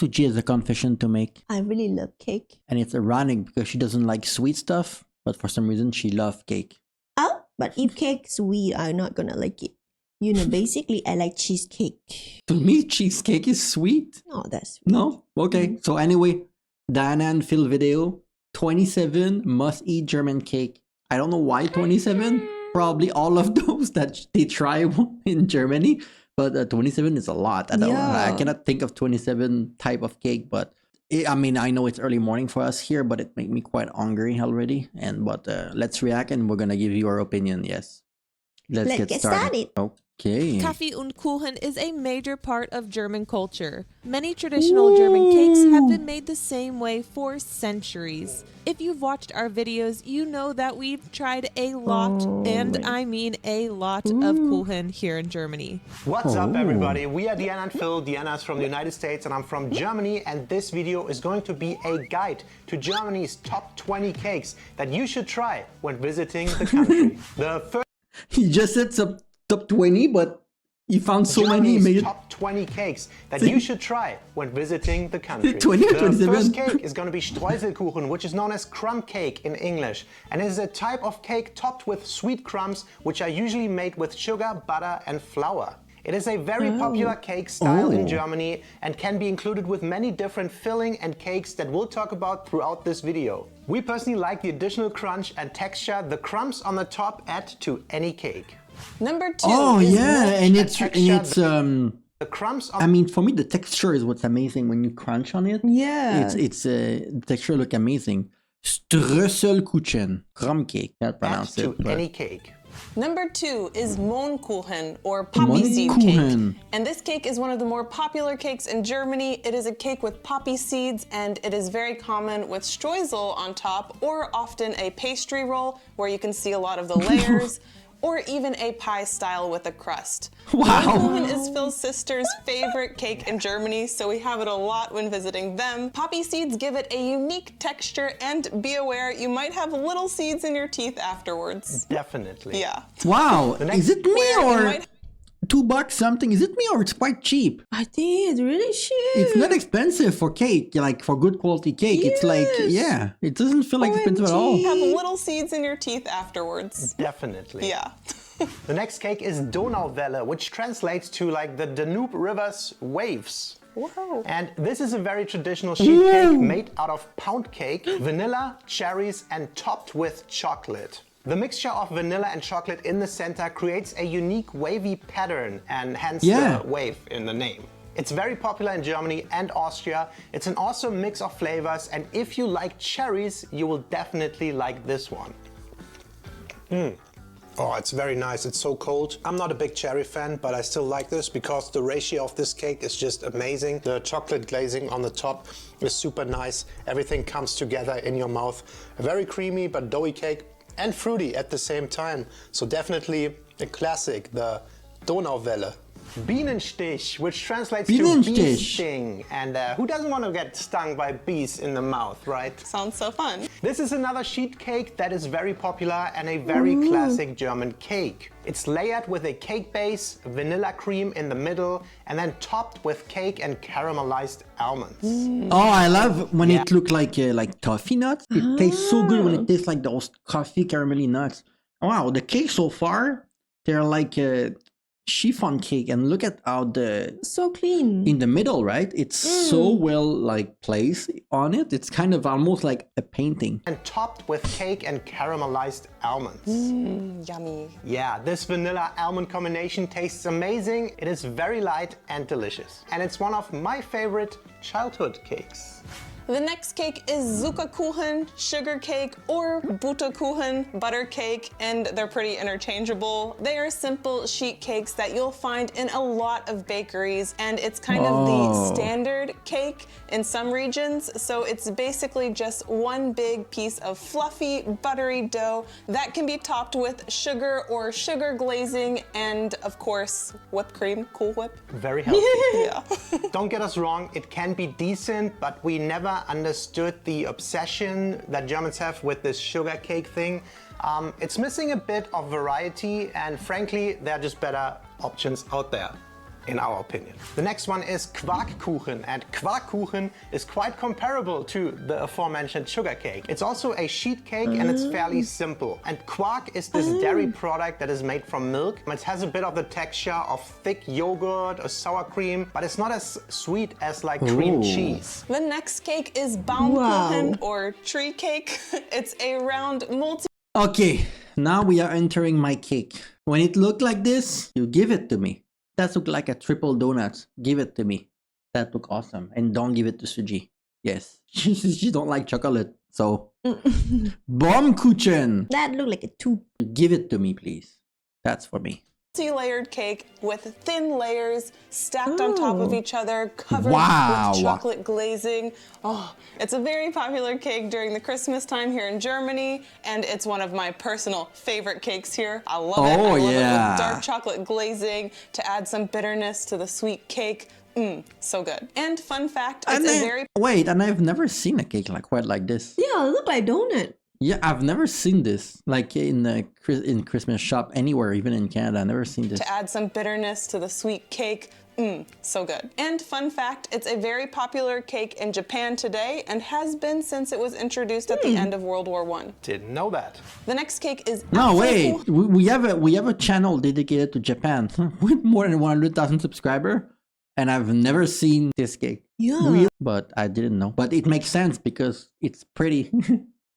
Suji has a confession to make. I really love cake. And it's ironic because she doesn't like sweet stuff, but for some reason she loves cake. Oh, but if cake sweet, I'm not gonna like it. You know, basically, I like cheesecake. To me, cheesecake is sweet. Oh, that's sweet. No? Okay. So anyway, Diana and Phil video. 27 must-eat German cake. I don't know why 27. Probably all of those that they try in Germany. But 27 is a lot. I cannot think of 27 type of cake. But I mean, I know it's early morning for us here, but it made me quite hungry already. But let's react and we're going to give you our opinion. Yes. Let's get started. Okay. Kaffee und Kuchen is a major part of German culture. Many traditional German cakes have been made the same way for centuries. If you've watched our videos, you know that we've tried a lot, and I mean a lot of Kuchen here in Germany. What's up, everybody? We are Diana and Phil. Diana's from the United States and I'm from Germany, and this video is going to be a guide to Germany's top 20 cakes that you should try when visiting the country. The first He just said top 20, but he found so many. He made it top 20 cakes that you should try when visiting the country. 20 or 27? The first cake is going to be Streuselkuchen, which is known as crumb cake in English. And it is a type of cake topped with sweet crumbs, which are usually made with sugar, butter, and flour. It is a very popular cake style in Germany and can be included with many different filling and cakes that we'll talk about throughout this video. We personally like the additional crunch and texture the crumbs on the top add to any cake. Number 2 and it's the crumbs on I mean, for me the texture is what's amazing when you crunch on it. Yeah. It's the texture look amazing. Streuselkuchen, crumb cake. Can't pronounce to it. any cake. Number 2 is Mohnkuchen, or poppy seed cake. And this cake is one of the more popular cakes in Germany. It is a cake with poppy seeds, and it is very common with streusel on top, or often a pastry roll where you can see a lot of the layers. Or even a pie style with a crust. Wow. Mohnkuchen is Phil's sister's favorite cake in Germany, so we have it a lot when visiting them. Poppy seeds give it a unique texture, and be aware, you might have little seeds in your teeth afterwards. Definitely. Yeah. Wow. Is it me or $2 something? Is it me or it's quite cheap? I think it's really cheap. It's not expensive for cake, like for good quality cake. It's like, yeah, it doesn't feel like expensive at all. You have little seeds in your teeth afterwards. Definitely. Yeah. The next cake is Donauwelle, which translates to like the Danube River's waves. Whoa. And this is a very traditional sheet cake made out of pound cake, vanilla, cherries, and topped with chocolate. The mixture of vanilla and chocolate in the center creates a unique wavy pattern, and hence the wave in the name. It's very popular in Germany and Austria. It's an awesome mix of flavors, and if you like cherries, you will definitely like this one. Oh, it's very nice. It's so cold. I'm not a big cherry fan, but I still like this because the ratio of this cake is just amazing. The chocolate glazing on the top is super nice. Everything comes together in your mouth. A very creamy but doughy cake. And fruity at the same time. So definitely a classic, the Donauwelle. Bienenstich, which translates to bee sting. And who doesn't want to get stung by bees in the mouth, right? Sounds so fun. This is another sheet cake that is very popular and a very classic German cake. It's layered with a cake base, vanilla cream in the middle, and then topped with cake and caramelized almonds. Oh, I love when it looks like toffee nuts. It tastes so good when it tastes like those coffee caramelly nuts. Wow, the cake so far, they're like chiffon cake, and look at how so clean in the middle, right? It's so well like placed on it. It's kind of almost like a painting. And topped with cake and caramelized almonds. Yummy. Yeah, this vanilla almond combination tastes amazing. It is very light and delicious. And it's one of my favorite childhood cakes. The next cake is Zuckerkuchen, sugar cake, or Butterkuchen, butter cake, and they're pretty interchangeable. They are simple sheet cakes that you'll find in a lot of bakeries, and it's kind of the standard cake in some regions. So it's basically just one big piece of fluffy, buttery dough that can be topped with sugar or sugar glazing, and of course, whipped cream, Cool Whip. Very healthy. Yeah. Don't get us wrong, it can be decent, but we never understood the obsession that Germans have with this sugar cake thing. It's missing a bit of variety, and frankly, there are just better options out there. in our opinion. The next one is Quarkkuchen, and Quarkkuchen is quite comparable to the aforementioned sugar cake. It's also a sheet cake and it's fairly simple. And quark is this dairy product that is made from milk. It has a bit of the texture of thick yogurt or sour cream, but it's not as sweet as like cream cheese. The next cake is Baumkuchen or tree cake. It's a round multi Okay, now we are entering my cake. When it looked like this, you give it to me. That looked like a triple donut. Give it to me. That look awesome. And don't give it to Suji. Yes, she don't like chocolate. So, Baumkuchen. That looked like a tube. Give it to me, please. That's for me. multi-layered cake with thin layers stacked on top of each other, covered Wow. with chocolate glazing. Oh, it's a very popular cake during the Christmas time here in Germany, and it's one of my personal favorite cakes here. I love it. I love it yeah. with dark chocolate glazing to add some bitterness to the sweet cake. So good. And fun fact, it's a very Wait, and I've never seen a cake like quite like this. Yeah, it look like donut. Yeah, I've never seen this like in the in Christmas shop anywhere, even in Canada. I've never seen this. to add some bitterness to the sweet cake. So good. And fun fact, it's a very popular cake in Japan today and has been since it was introduced at the end of World War I. Didn't know that. The next cake is No, wait. Apfelkuchen. We have a channel dedicated to Japan with more than 100,000 subscribers, and I've never seen this cake. Yeah, But I didn't know. But it makes sense because it's pretty.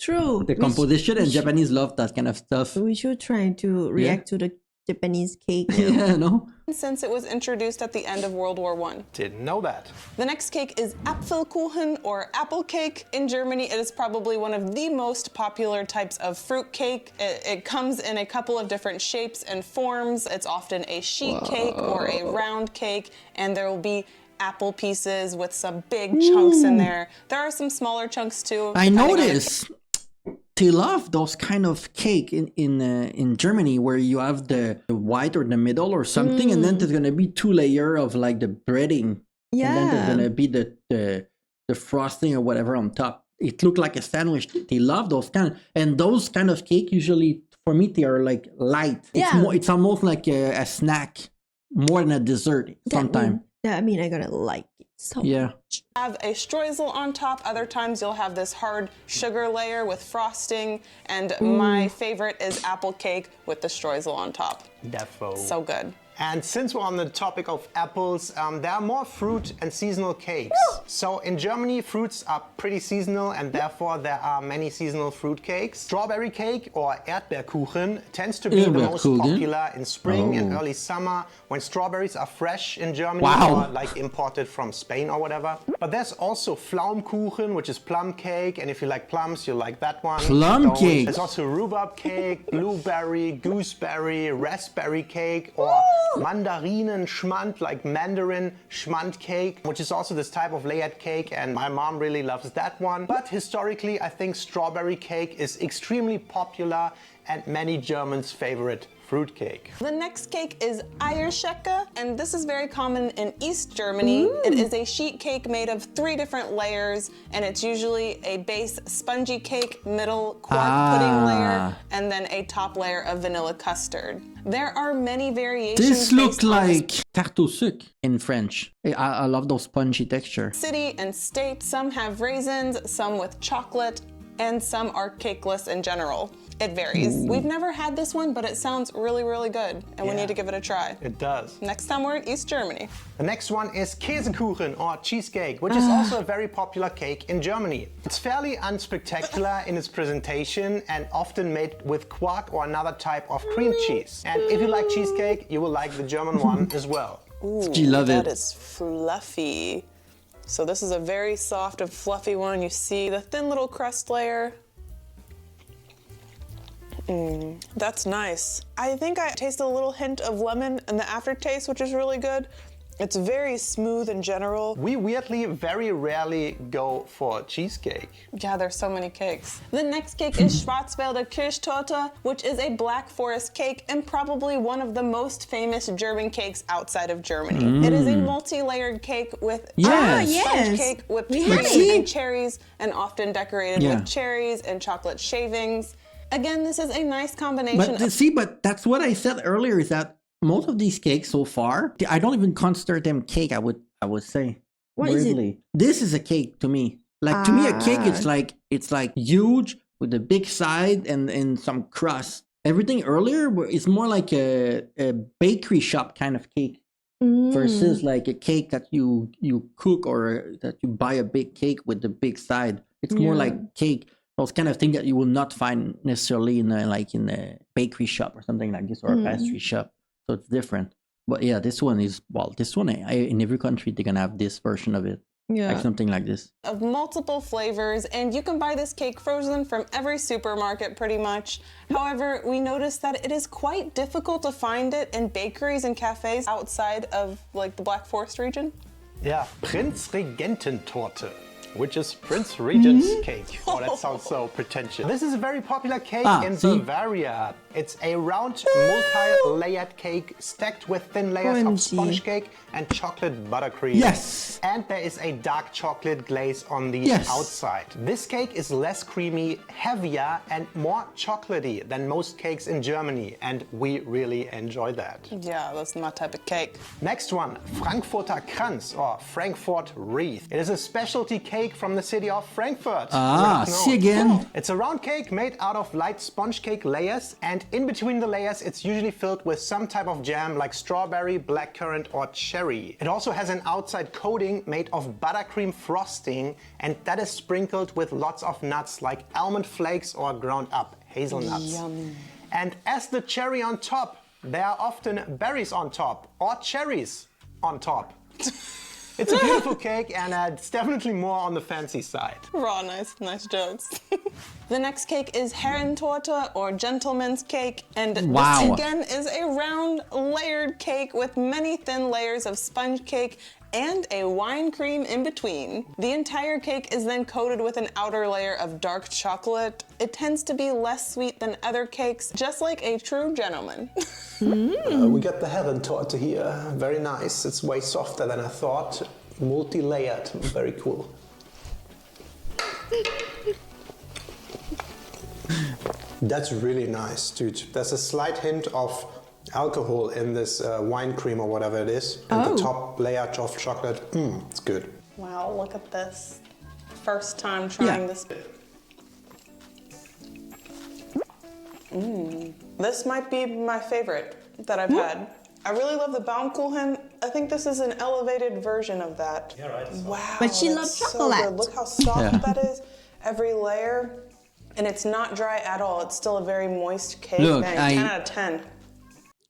true. The composition and Japanese love that kind of stuff. We should try to react to the Japanese cake. Yeah, no. Since it was introduced at the end of World War I. Didn't know that. The next cake is Apfelkuchen or apple cake. In Germany, it is probably one of the most popular types of fruit cake. It comes in a couple of different shapes and forms. It's often a sheet cake or a round cake, and there will be apple pieces with some big chunks in there. There are some smaller chunks too. I depending on the notice they love those kind of cake in Germany where you have the white or the middle or something, and then there's gonna be 2 layers of like the breading, and then there's Yeah. gonna be the frosting or whatever on top. It looked like a sandwich. They love those those kind of cake usually for me they are like light. Yeah. It's almost like a snack more than a dessert sometimes. That mean I gotta like it. So Yeah. have a streusel on top. Other times you'll have this hard sugar layer with frosting. And my favorite is apple cake with the streusel on top. Defo. So good. And since we're on the topic of apples, there are more fruit and seasonal cakes. So in Germany, fruits are pretty seasonal and therefore there are many seasonal fruit cakes. Strawberry cake or Erdbeerkuchen tends to be the most Erdbeerkuchen? popular in spring and early summer when strawberries are fresh in Germany Wow. or like imported from Spain or whatever. But there's also Pflaumkuchen, which is plum cake, and if you like plums, you like that one. Plum Don't. cake. There's also rhubarb cake, blueberry, gooseberry, raspberry cake, or mandarinen schmand, like mandarin schmand cake, which is also this type of layered cake, and my mom really loves that one. But historically, I think strawberry cake is extremely popular and many Germans' favorite fruit cake. The next cake is Eierschecke, and this is very common in East Germany. It is a sheet cake made of 3 different layers, and it's usually a base spongy cake, middle quark pudding layer, and then a top layer of vanilla custard. There are many variations. This looks based on the like tarte au sucre in French. I love those spongy texture. city and state. Some have raisins, some with chocolate, and some are cakeless in general. It varies. We've never had this one, but it sounds really, really good, and we need to give it a try. It does. Next time we're in East Germany. The next one is Käsekuchen or cheesecake, which is also a very popular cake in Germany. It's fairly unspectacular in its presentation and often made with quark or another type of cream cheese. And if you like cheesecake, you will like the German one as well. Ooh, She love that it. is fluffy. So this is a very soft and fluffy one. You see the thin little crust layer. That's nice. I think I taste a little hint of lemon in the aftertaste, which is really good. It's very smooth in general. We weirdly very rarely go for cheesecake. Yeah, there's so many cakes. The next cake is Schwarzwälder Kirschtorte, which is a black forest cake and probably one of the most famous German cakes outside of Germany. It is a multi-layered cake with Yes. sponge yes. cake, whipped We cream had it. and cherries, and often decorated Yeah. with cherries and chocolate shavings. Again, this is a nice combination But of see, but that's what I said earlier is that most of these cakes so far, I don't even consider them cake. I would say. What is it? Weirdly. This is a cake to me. Like to me, a cake it's like huge with a big side and some crust. Everything earlier is more like a bakery shop kind of cake versus like a cake that you cook or that you buy a big cake with the big side. It's more like cake. Those kind of thing that you will not find necessarily in a bakery shop or something like this or a pastry shop. So it's different. But yeah, this one in every country they're gonna have this version of it. Yeah. Like something like this. Of multiple flavors, and you can buy this cake frozen from every supermarket pretty much. However, we noticed that it is quite difficult to find it in bakeries and cafes outside of like the Black Forest region. Yeah, Prinzregententorte, which is Prince Regent's cake. Oh, that sounds so pretentious. This is a very popular cake in Bavaria. It's a round, multi-layered cake stacked with thin layers of sponge cake and chocolate buttercream. Yes! And there is a dark chocolate glaze on the outside. This cake is less creamy, heavier, and more chocolatey than most cakes in Germany, and we really enjoy that. Yeah, that's my type of cake. Next one, Frankfurter Kranz or Frankfurt Wreath. It is a specialty cake from the city of Frankfurt. See again. It's a round cake made out of light sponge cake layers, and in between the layers it's usually filled with some type of jam like strawberry, blackcurrant or cherry. It also has an outside coating made of buttercream frosting, and that is sprinkled with lots of nuts like almond flakes or ground up hazelnuts. Yummy. And as the cherry on top, there are often berries on top or cherries on top. It's a beautiful cake, and it's definitely more on the fancy side. Raw, nice jokes. The next cake is Herrentorte or gentleman's cake, and this again is a round layered cake with many thin layers of sponge cake and a wine cream in between. The entire cake is then coated with an outer layer of dark chocolate. It tends to be less sweet than other cakes, just like a true gentleman. We got the Herrentorte here, very nice. It's way softer than I thought. Multi-layered, very cool. That's really nice, dude. There's a slight hint of alcohol in this wine cream or whatever it is. And the top layer of chocolate, it's good. Wow, look at this. First time trying this. This might be my favorite that I've had. I really love the Baumkuchen. I think this is an elevated version of that. Yeah, right. Wow, But she loves that's chocolate. So good. Look how soft that is. Every layer. And it's not dry at all. It's still a very moist cake. Look, Man, 10 out of 10.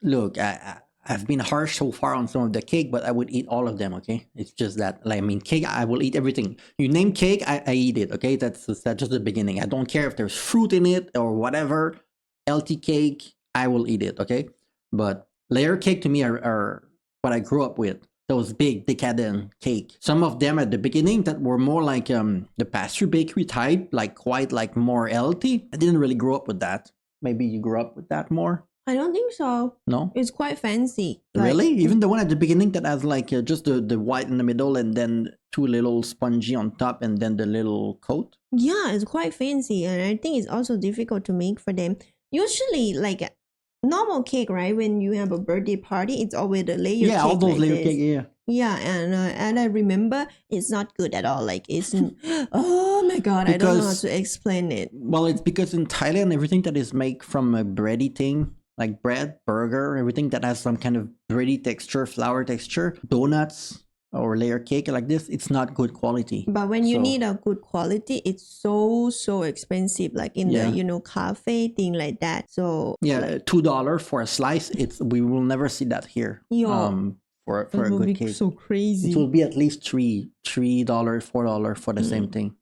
Look, I've been harsh so far on some of the cake, but I would eat all of them, okay? It's just that, like, I mean, cake, I will eat everything. You name cake, I eat it, okay? That's just the beginning. I don't care if there's fruit in it or whatever. LT cake, I will eat it, okay? But layer cake to me are what I grew up with. Those big decadent cake. Some of them at the beginning that were more like the pastry bakery type, like quite like more healthy. I didn't really grow up with that. Maybe you grew up with that more? I don't think so. No? It's quite fancy. Really? Even the one at the beginning that has like just the white in the middle and then two little spongy on top and then the little coat? Yeah, it's quite fancy, and I think it's also difficult to make for them. Usually, like normal cake, right? When you have a birthday party, it's always a layer cake. Yeah, all those like layer this. cake, yeah. Yeah, and I remember it's not good at all. Like it's oh my god, I don't know how Because- to explain it. Well, it's because in Thailand, everything that is made from a bready thing, like bread, burger, everything that has some kind of bready texture, flour texture, donuts or layer cake like this, it's not good quality. But when you So- need a good quality, it's so expensive. Like in Yeah. the cafe thing like that. So Yeah, like, $2 for a slice. We will never see that here. Yeah. For it a will good be cake, so crazy. it will be at least $3, $4 for the same thing.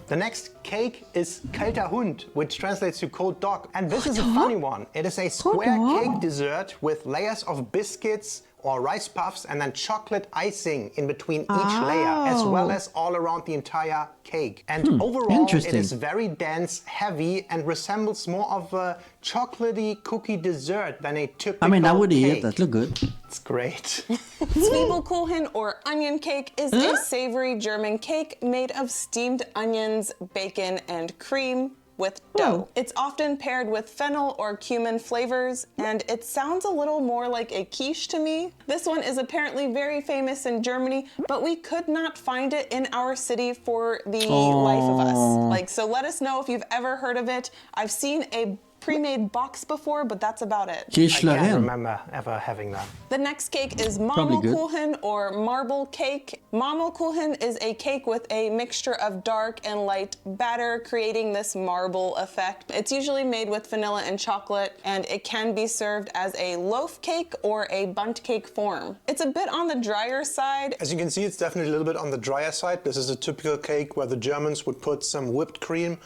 The next cake is Kalter Hund, which translates to cold dog. And this is a funny one. It is a square dog? cake dessert with layers of biscuits or rice puffs and then chocolate icing in between each layer, as well as all around the entire cake. And overall, it interesting. is very dense, heavy, and resembles more of a chocolatey cookie dessert than a typical I mean, I would eat cake. it. That look good. It's great. Zwiebelkuchen or onion cake is a savory German cake made of steamed onions, bacon, and cream. with dough. It's often paired with fennel or cumin flavors, and it sounds a little more like a quiche to me. This one is apparently very famous in Germany, but we could not find it in our city for the life of us. So let us know if you've ever heard of it. I've seen a pre-made box before, but that's about it. Quiche I can't Lorraine. remember ever having that. The next cake is Probably good. Marmolkuchen or marble cake. Marmolkuchen is a cake with a mixture of dark and light batter, creating this marble effect. It's usually made with vanilla and chocolate, and it can be served as a loaf cake or a bundt cake form. It's a bit on the drier side. As you can see, it's definitely a little bit on the drier side. This is a typical cake where the Germans would put some whipped cream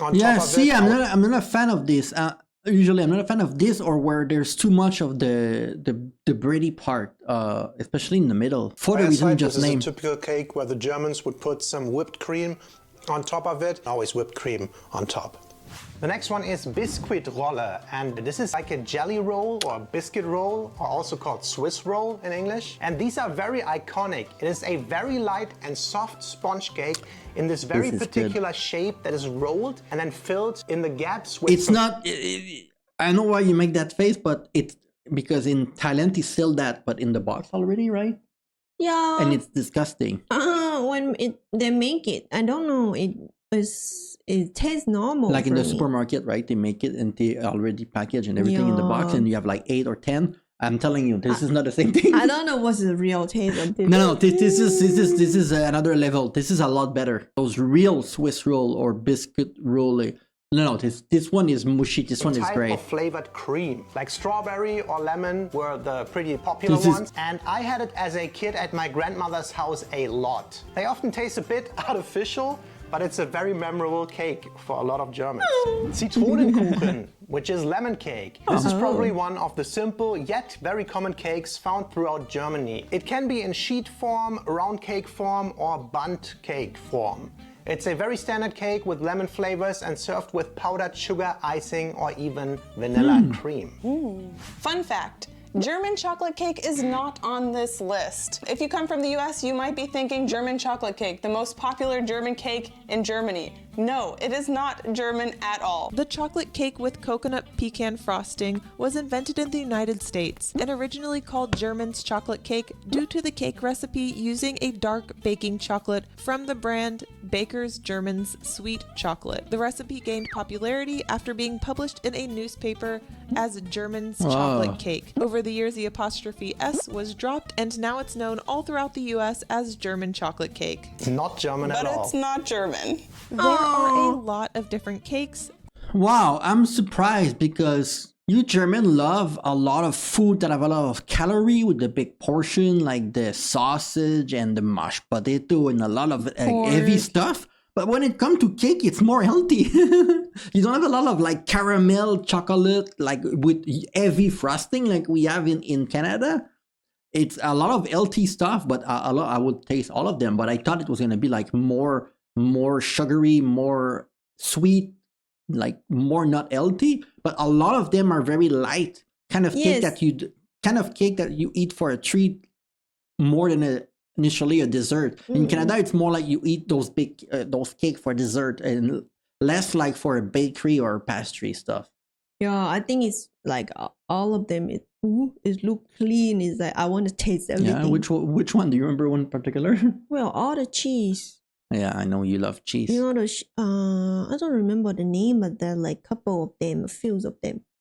on Yeah, top of see, it. I'm not a fan of this. Usually, I'm not a fan of this or where there's too much of the bready part, especially in the middle. For the Drier reason you side, just this named. is a typical cake where the Germans would put some whipped cream on top of it. Always whipped cream on top. The next one is Biskuitrolle, and this is like a jelly roll or biscuit roll, or also called Swiss roll in English. And these are very iconic. It is a very light and soft sponge cake in this very This is particular shape that is rolled and then filled in the gaps with It's not. I know why you make that face, but it's because in Thailand they sell that, but in the box already, right? Yeah. And it's disgusting. When they make it, I don't know. It tastes normal. Like in for the me. supermarket, right? They make it and they already package and everything in the box, Yeah. and you have like 8 or 10. I'm telling you, this is not the same thing. I don't know what's the real taste of this. No, this is another level. This is a lot better. Those real Swiss roll or biscuit roll. No, this one is mushy. This one is type great. of flavored cream. Like strawberry or lemon were the pretty popular This is- ones. And I had it as a kid at my grandmother's house a lot. They often taste a bit artificial, but it's a very memorable cake for a lot of Germans. Zitronenkuchen, which is lemon cake. This is probably one of the simple yet very common cakes found throughout Germany. It can be in sheet form, round cake form, or bundt cake form. It's a very standard cake with lemon flavors and served with powdered sugar, icing, or even vanilla cream. Fun fact. German chocolate cake is not on this list. If you come from the US, you might be thinking German chocolate cake, the most popular German cake in Germany. No, it is not German at all. The chocolate cake with coconut pecan frosting was invented in the United States and originally called German's chocolate cake due to the cake recipe using a dark baking chocolate from the brand Baker's German's Sweet Chocolate. The recipe gained popularity after being published in a newspaper as German's chocolate cake. Over the years, the apostrophe S was dropped, and now it's known all throughout the US as German chocolate cake. It's not German But at all. it's not German. There are a lot of different cakes. Wow, I'm surprised because you German love a lot of food that have a lot of calorie with the big portion, like the sausage and the mashed potato and a lot of heavy stuff. But when it comes to cake, it's more healthy. You don't have a lot of like caramel chocolate, like with heavy frosting like we have in Canada. It's a lot of healthy stuff, but a lot I would taste all of them. But I thought it was gonna be like more sugary, more sweet, like more not healthy. But a lot of them are very light, kind of cake that you eat for a treat more than initially a dessert. In Canada, it's more like you eat those big those cake for dessert and less like for a bakery or pastry stuff. Yeah, I think it's like all of them. It look clean. It's like I want to taste everything. Yeah, which one? Do you remember one in particular? Well, all the cheese. Yeah, I know you love cheese. You know I don't remember the name, but there are like couple of them, a few of them.